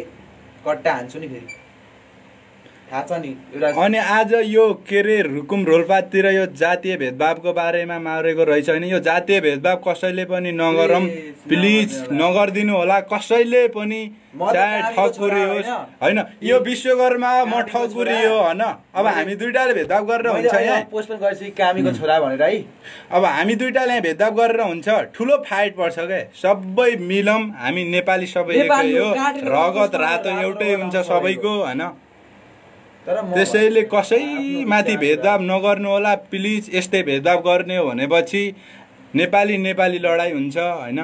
कट्टा हान्छु नि फेरि, थाहा छ नि एउटा। अनि आज यो के अरे रुकुम रोल्पातिर यो जातीय भेदभावको बारेमा मारेको रहेछ होइन। यो जातीय भेदभाव कसैले पनि नगरौँ प्लिज, नगरिदिनु होला कसैले पनि। चाहे ठकुरी होस् होइन, यो विश्वकर्मा म ठकुरी हो होइन। अब हामी दुइटाले भेदभाव गरेर हुन्छ यहाँ, पोस्ट पनि गरेपछि कामीको छोरा भनेर है। अब हामी दुइटाले यहाँ भेदभाव गरेर हुन्छ, ठुलो फाइट पर्छ क्या। सबै मिलौँ, हामी नेपाली सबै एकै हो, रगत रातो एउटै हुन्छ सबैको होइन। त्यसैले कसैमाथि भेदभाव नगर्नु होला प्लिज। यस्तै भेदभाव गर्ने हो भनेपछि नेपाली नेपाली लडाइँ हुन्छ होइन,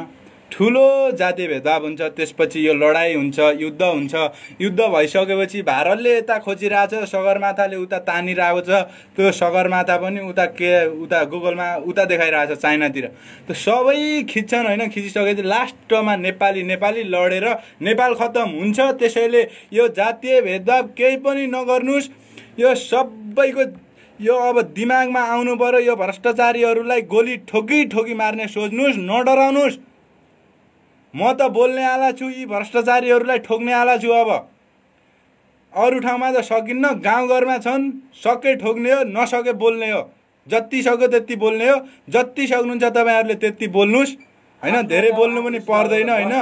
ठुलो जातीय भेदभाव हुन्छ, त्यसपछि यो लडाइँ हुन्छ, युद्ध हुन्छ। युद्ध भइसकेपछि भारतले यता खोजिरहेछ, सगरमाथाले उता तानिरहेको छ। त्यो सगरमाथा पनि उता के उता गुगलमा उता देखाइरहेछ चाइनातिर। त्यो सबै खिच्छन् होइन, खिचिसकेपछि लास्टमा नेपाली नेपाली लडेर नेपाल खत्तम हुन्छ। त्यसैले यो जातीय भेदभाव केही पनि नगर्नुहोस्। यो सबैको यो अब दिमागमा आउनु पर्यो, यो भ्रष्टाचारीहरूलाई गोली ठोकी ठोकी मार्ने सोच्नुहोस्, नडराउनुहोस्। म त बोल्ने आला छु, यी भ्रष्टाचारीहरूलाई ठोक्ने आला छु। अब अरू ठाउँमा त सकिन्न, गाउँघरमा छन्, सके ठोक्ने हो, नसके बोल्ने हो। जति सक्यो त्यति बोल्ने हो, जति सक्नुहुन्छ तपाईँहरूले त्यति बोल्नुहोस् हैन। धेरै बोल्नु पनि पर्दैन हैन।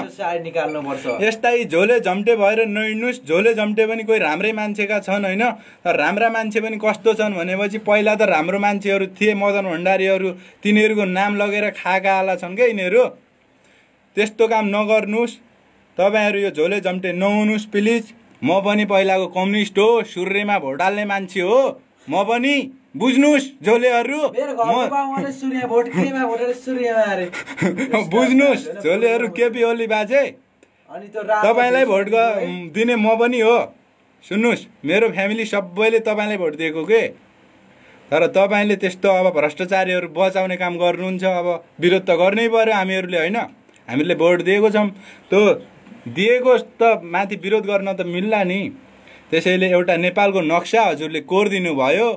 यस्तै झोले झम्टे भएर नहिँड्नुहोस्। झोले झम्टे पनि कोही राम्रै मान्छेका छन् हैन। तर राम्रा मान्छे पनि कस्तो छन् भनेपछि पहिला त राम्रो मान्छेहरू थिए, मदन भण्डारीहरू, तिनीहरूको नाम लगेर खाएका आला छन् क्या यिनीहरू। त्यस्तो काम नगर्नुहोस्। तपाईँहरू यो झोले झम्टे नहुनुहोस् प्लिज। म पनि पहिलाको कम्युनिस्ट हो, सूर्यमा भोट हाल्ने मान्छे हो म पनि, बुझ्नुहोस् झोलेहरू। बुझ्नुहोस् झोलेहरू, केपी ओली बाजे तपाईँलाई भोट दिने म पनि हो। सुन्नुहोस्, मेरो फ्यामिली सबैले तपाईँलाई भोट दिएको के। तर तपाईँले त्यस्तो अब भ्रष्टाचारीहरू बचाउने काम गर्नुहुन्छ। अब विरोध त गर्नै पर्यो हामीहरूले होइन। हामीले भोट दिएको छौँ, त्यो दिएको त माथि विरोध गर्न त मिल्ला नि। त्यसैले एउटा नेपालको नक्सा हजुरले कोरिदिनु भयो।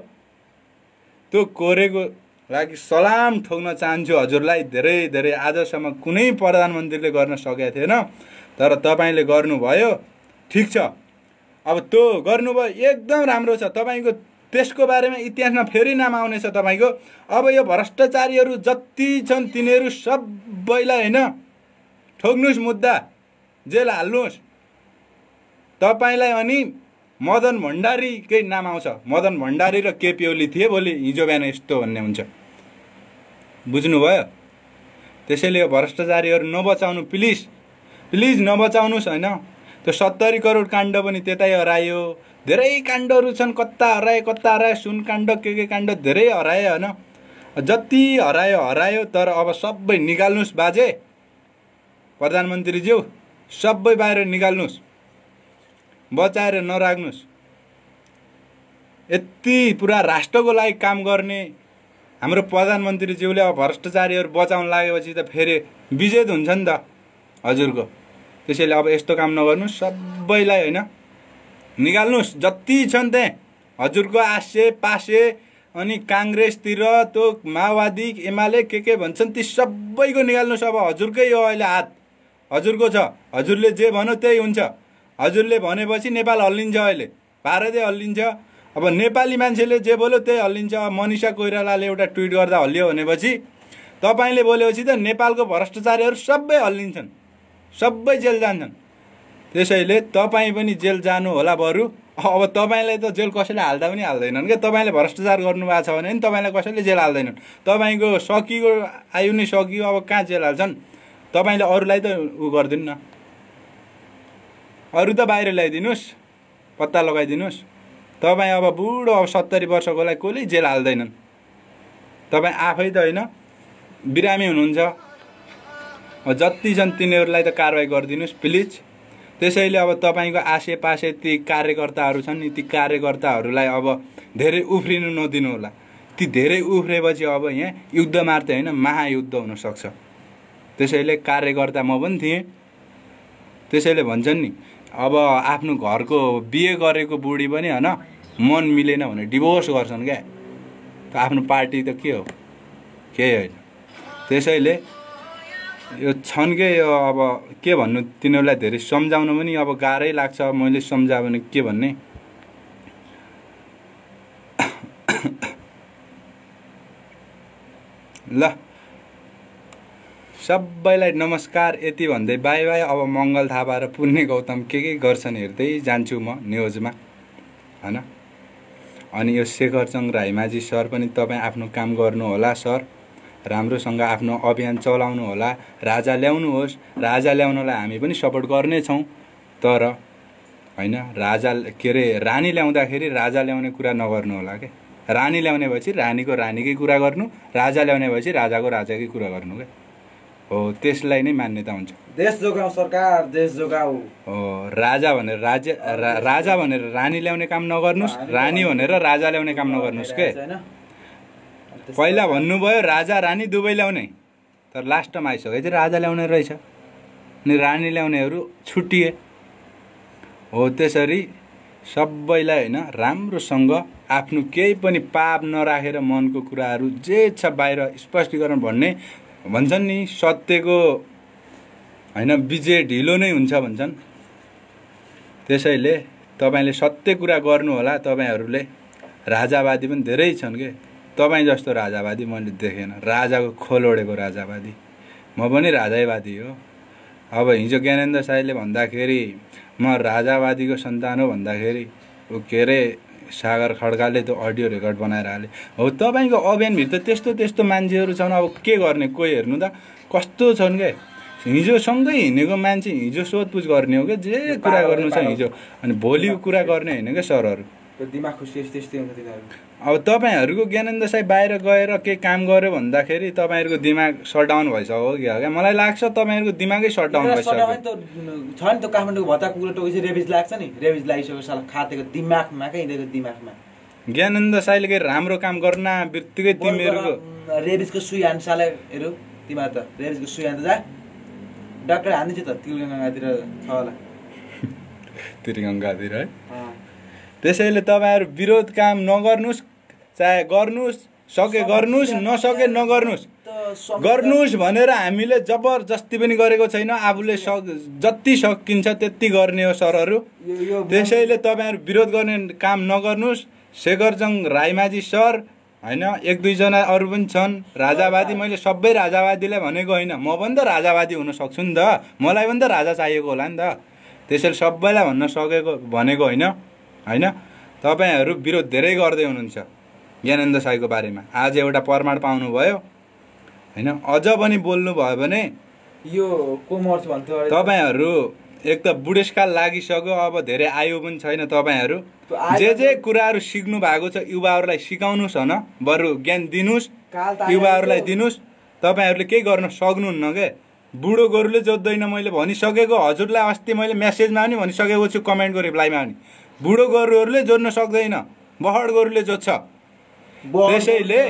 त्यो कोरेको लागि सलाम ठोक्न चाहन्छु हजुरलाई। धेरै धेरै आजसम्म कुनै प्रधानमन्त्रीले गर्न सकेको थिएन, तर तपाईँले गर्नुभयो, ठिक छ। अब त्यो गर्नुभयो, एकदम राम्रो छ। तपाईँको त्यसको बारेमा इतिहासमा फेरि नाम आउनेछ तपाईँको। अब यो भ्रष्टाचारीहरू जति छन् तिनीहरू सबैलाई होइन ठोक्नुहोस्, मुद्दा जेल हाल्नुहोस् तपाईँलाई। अनि मदन भण्डारीकै नाम आउँछ। मदन भण्डारी र केपी ओली थिए, भोलि हिजो बिहान यस्तो भन्ने हुन्छ। बुझ्नुभयो? त्यसैले यो भ्रष्टाचारीहरू नबचाउनु प्लिज, प्लिज नबचाउनुहोस् होइन। त्यो 70 करोड काण्ड पनि त्यतै हरायो। धेरै काण्डहरू छन्, कता हरायो, सुन काण्ड के काण्ड धेरै हरायो होइन। जति हरायो हरायो, तर अब सबै निकाल्नुहोस् बाजे प्रधानमन्त्रीज्यू, सबै बाहिर निकाल्नुहोस्, बचाएर नराख्नुहोस्। यति पुरा राष्ट्रको लागि काम गर्ने हाम्रो प्रधानमन्त्रीज्यूले अब भ्रष्टाचारीहरू बचाउन लागेपछि त फेरि विजेत हुन्छ नि त हजुरको। त्यसैले अब यस्तो काम नगर्नुहोस्, सबैलाई होइन निकाल्नुहोस्। जति छन् त्यहाँ हजुरको आसे पासे अनि काङ्ग्रेसतिर त्यो माओवादी एमाले के भन्छन् ती सबैको निकाल्नुहोस्। अब हजुरकै हो अहिले हात, हजुरको छ। हजुरले जे भन्यो त्यही हुन्छ। हजुरले भनेपछि नेपाल हल्लिन्छ, अहिले भारतै हल्लिन्छ। अब नेपाली मान्छेले जे बोल्यो त्यही हल्लिन्छ। मनिषा कोइरालाले एउटा ट्विट गर्दा हल्लियो भनेपछि तपाईँले बोलेपछि त नेपालको भ्रष्टाचारीहरू सबै हल्लिन्छन्, सबै जेल जान्छन्। त्यसैले तपाईँ पनि जेल जानु होला बरु। अब तपाईँलाई त जेल कसैले हाल्दा पनि हाल्दैनन् क्या। तपाईँले भ्रष्टाचार गर्नुभएको छ भने नि तपाईँलाई कसैले जेल हाल्दैनन्। तपाईँको सकियो, आयु नै सकियो, अब कहाँ जेल हाल्छन्। तपाईँले अरूलाई त उ गरिदिनु न, अरू त बाहिर ल्याइदिनुहोस्, पत्ता लगाइदिनुहोस्। तपाईँ अब बुढो, अब 70 वर्षकोलाई कसले जेल हाल्दैनन्। तपाईँ आफै त होइन बिरामी हुनुहुन्छ। जति छन् तिनीहरूलाई त कारवाही गरिदिनुहोस् प्लिज। त्यसैले अब तपाईँको आसेपासे ती कार्यकर्ताहरू छन् नि, ती कार्यकर्ताहरूलाई अब धेरै उफ्रिनु नदिनु होला। ती धेरै उफ्रेपछि अब यहाँ युद्ध मार्दै होइन महायुद्ध हुनसक्छ। त्यसैले कार्यकर्ता म पनि थिएँ। त्यसैले भन्छन् नि अब आफ्नो घरको बिहे गरेको बुढी पनि होइन मन मिलेन भने डिभोर्स गर्छन् क्या। त आफ्नो पार्टी त के हो, केही होइन। त्यसैले यो छन् के, यो अब के भन्नु, तिनीहरूलाई धेरै सम्झाउनु पनि अब गाह्रै लाग्छ। मैले सम्झायो भने के भन्ने। ल सबैलाई नमस्कार, यति भन्दै बाई बाई। अब मङ्गल थापा र पुण्य गौतम के गर्छन् हेर्दै जान्छु म न्युजमा होइन। अनि यो शेखरचन्द्र राईमाझी सर पनि तपाईँ आफ्नो काम गर्नु होला सर, राम्रोसँग आफ्नो अभियान चलाउनु होला। राजा ल्याउनुहोस्, राजा ल्याउनलाई हामी पनि सपोर्ट गर्नेछौँ। तर होइन राजा के अरे रानी ल्याउँदाखेरि राजा ल्याउने कुरा नगर्नु होला क्या। रानी ल्याउने भएपछि रानीको रानीकै कुरा गर्नु, राजा ल्याउने भएपछि राजाको राजाकै कुरा गर्नु क्या। हो त्यसलाई नै मान्यता हुन्छ। देश जोगाऊ सरकार, देश जोगाऊ। हो राजा भनेर राजा भनेर रानी ल्याउने काम नगर्नुहोस्, रानी भनेर राजा ल्याउने काम नगर्नुहोस् के। पहिला भन्नुभयो राजा रानी दुवै ल्याउने, तर लास्टमा आइसकेपछि राजा ल्याउने रहेछ अनि रानी ल्याउनेहरू छुट्टिए। हो त्यसरी सबैलाई होइन राम्रोसँग आफ्नो केही पनि पाप नराखेर मनको कुराहरू जे छ बाहिर स्पष्टीकरण भन्छन् नि सत्यको होइन विजय ढिलो नै हुन्छ भन्छन्। त्यसैले तपाईले सत्य कुरा गर्नु होला। तपाईहरूले राजावादी पनि धेरै छन् के, तपाईँ जस्तो राजावादी मैले देखेन। राजाको खोल ओढेको राजावादी, म पनि राजावादी हो। अब हिजो ज्ञानेन्द्र साईले भन्दाखेरि म राजावादीको सन्तान हो भन्दाखेरि ऊ के अरे सागर खड्काले त्यो अडियो रेकर्ड बनाएर हाले। हो तपाईँको अभियानभित्र त्यस्तो त्यस्तो मान्छेहरू छन्। अब के गर्ने, कोही हेर्नु त कस्तो छन् के, हिजो सँगै हिँडेको मान्छे हिजो सोधपुछ गर्ने हो क्या, जे कुरा गर्नु छ हिजो, अनि भोलिको कुरा गर्ने होइन क्या सरहरू। दिमाग खुसी त्यस्तै हुन्छ तिनीहरू। अब तपाईँहरूको ज्ञानेन्द्र साई बाहिर गएर केही काम गर्यो भन्दाखेरि तपाईँहरूको दिमाग सटडाउन भइसक्यो क्या मलाई लाग्छ तपाईँहरूको दिमागै सटडाउन भइसक्यो। छ नि त काठमाडौँको भत्ता कुकुर टोकेपछि रेबिज लाग्छ नि, रेबिज लागिसक्यो साला खातेको दिमागमा क्या, यिनीहरूको दिमागमा। ज्ञानेन्द्र साईले केही राम्रो काम गर्न बित्तिकै तिमीहरूको रेबिजको सुई हान्छ सालाहरू, तिमीहरू त रेबिजको सुई हान्छ जा डाक्टर हानिदिन्छ त तिरगङ्गातिर छ होला तिरगङ्गातिर है। त्यसैले तपाईँहरू विरोध काम नगर्नुहोस्, चाहे गर्नुहोस्, सके गर्नुहोस्, नसके नगर्नुहोस्। गर्नुहोस् भनेर हामीले जबरजस्ती पनि गरेको छैन, आफूले जति सकिन्छ त्यति गर्ने हो सरहरू। त्यसैले तपाईँहरू विरोध गर्ने काम नगर्नुहोस्। शेखरजङ राईमाझी सर होइन, एक दुईजना अरू पनि छन् राजावादी। मैले सबै राजावादीलाई भनेको होइन, म पनि त राजावादी हुन सक्छु नि त, मलाई पनि त राजा चाहिएको होला नि त। त्यसैले सबैलाई भन्न सकेको भनेको होइन होइन। तपाईँहरू विरोध धेरै गर्दै हुनुहुन्छ ज्ञानेन्द्र साईको बारेमा। आज एउटा प्रमाण पाउनुभयो होइन, अझ पनि बोल्नु भयो भने यो को मर्छ भन्थ्यो तपाईँहरू एक त बुढेसकाल लागिसक्यो, अब धेरै आयु पनि छैन। तपाईँहरू जे कुराहरू सिक्नु भएको छ युवाहरूलाई सिकाउनुहोस् होइन, बरु ज्ञान दिनुहोस्, युवाहरूलाई दिनुहोस्। तपाईँहरूले केही गर्न सक्नुहुन्न के, बुढो गोरुले जोत्दैन। मैले भनिसकेको, हजुरलाई अस्ति मैले मेसेजमा पनि भनिसकेको छु, कमेन्टको रिप्लाईमा पनि, बुढो गोरुहरूले जोड्न सक्दैन, बहड गोरुले जोत्छ। त्यसैले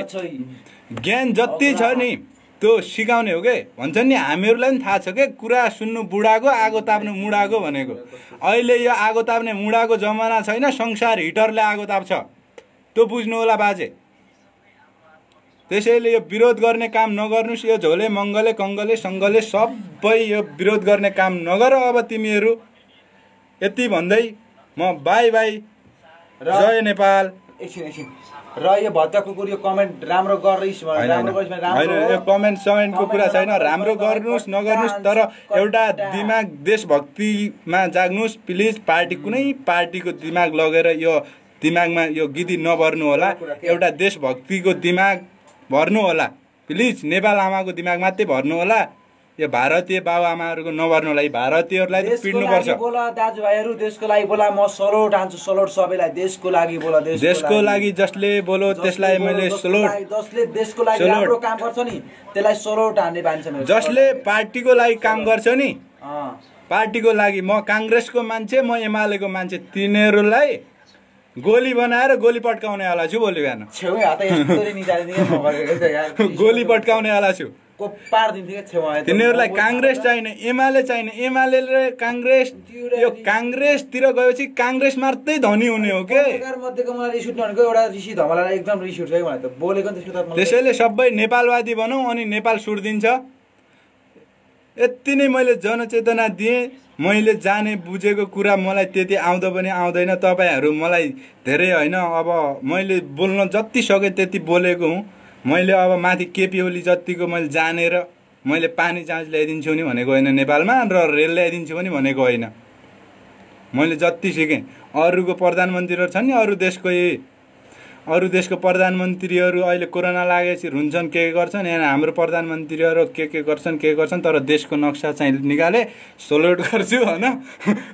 ज्ञान जति छ नि त्यो सिकाउने हो के। भन्छन् नि हामीहरूलाई पनि थाहा छ के, कुरा सुन्नु बुढाको आगो ताप्नु मुढाको भनेको। अहिले यो आगो ताप्ने मुढाको जमाना छैन, संसार हिटरले आगो ताप्छ, त्यो बुझ्नु होला बाजे। त्यसैले यो विरोध गर्ने काम नगर्नुहोस्। यो झोले मङ्गले कङ्गले सङ्गले सबै यो विरोध गर्ने काम नगर। अब तिमीहरू यति भन्दै म बाई बाई, जय नेपाल। एकछिन र यो भत्ता कुकुर यो कमेन्ट राम्रो गरिस् यो कमेन्ट समेन्टको कुरा छैन, राम्रो गर्नुहोस् नगर्नुहोस्, तर एउटा दिमाग देशभक्तिमा जाग्नुहोस् प्लिज। पार्टी कुनै पार्टीको दिमाग लगेर यो दिमागमा यो गिदी नभर्नु होला, एउटा देशभक्तिको दिमाग भर्नु होला प्लिज। नेपाल आमाको दिमाग मात्रै भर्नु होला, यो भारतीय बाबुआमाहरूको नभर्नु होला। भारतीयहरूलाई पिट्नु पर्छ। बोला दाजुभाइहरू, देशको लागि बोला। म सलोट हान्छु, सलोट सबैलाई। देशको लागि बोला, देशको लागि जसले बोलो त्यसलाई मैले सलोट। जसले देशको लागि राम्रो काम गर्छ नि त्यसलाई सलोट हान्ने बान्छ मेरो। जसले पार्टीको लागि काम गर्छ नि, पार्टीको लागि, म काङ्ग्रेसको मान्छे, म एमालेको मान्छे, तिनीहरूलाई गोली बनाएर गोली पड्काउने वाला छु भोलि बिहान। गोली पड्काउने वाला छु। तिनीहरूलाई काङ्ग्रेस चाहिने, एमाले चाहिने। एमाले र काङ्ग्रेस, यो काङ्ग्रेसतिर गएपछि काङ्ग्रेस मात्रै धनी हुने हो के। त्यसैले सबै नेपालवादी बनाऊ अनि नेपाल सुर्दिन्छ। यति नै मैले जनचेतना दिएँ। मैले जाने बुझेको कुरा मलाई त्यति आउँदो पनि आउँदैन। तपाईँहरू मलाई धेरै होइन, अब मैले बोल्न जति सके त्यति बोलेको हुँ। मैले अब माथि केपी ओली जतिको मैले जानेर मैले पानी जाँच ल्याइदिन्छु नि भनेको होइन नेपालमा, र रेल ल्याइदिन्छु पनि भनेको होइन। मैले जति सिकेँ। अरूको प्रधानमन्त्रीहरू छन् नि, अरू देशको प्रधानमन्त्रीहरू अहिले कोरोना लागेपछि रुन्छन्, के गर्छन्। यहाँ हाम्रो प्रधानमन्त्रीहरू के गर्छन्, तर देशको नक्सा चाहिँ निकाले सोलोट गर्छु होइन।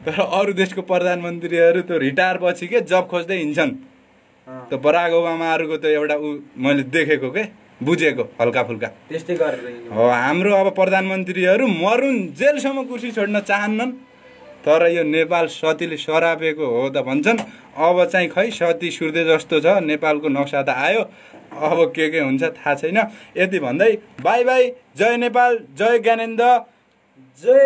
तर अरू देशको प्रधानमन्त्रीहरू त्यो रिटायर पछि के जब खोज्दै हिँड्छन्। त्यो बराक ओबामाहरूको त एउटा मैले देखेको के बुझेको हल्का फुल्का त्यस्तै गरेर हो। हाम्रो अब प्रधानमन्त्रीहरू मरुन्, जेलसम्म कुर्सी छोड्न चाहन्नन्, तर यो नेपाल सतीले सरापेको हो त भन्छन्। अब चाहिँ खै सती सुर्दे जस्तो छ, नेपालको नक्सा त आयो, अब के हुन्छ थाहा छैन। यति भन्दै बाई बाई, जय नेपाल, जय ज्ञानेन्द्र, जय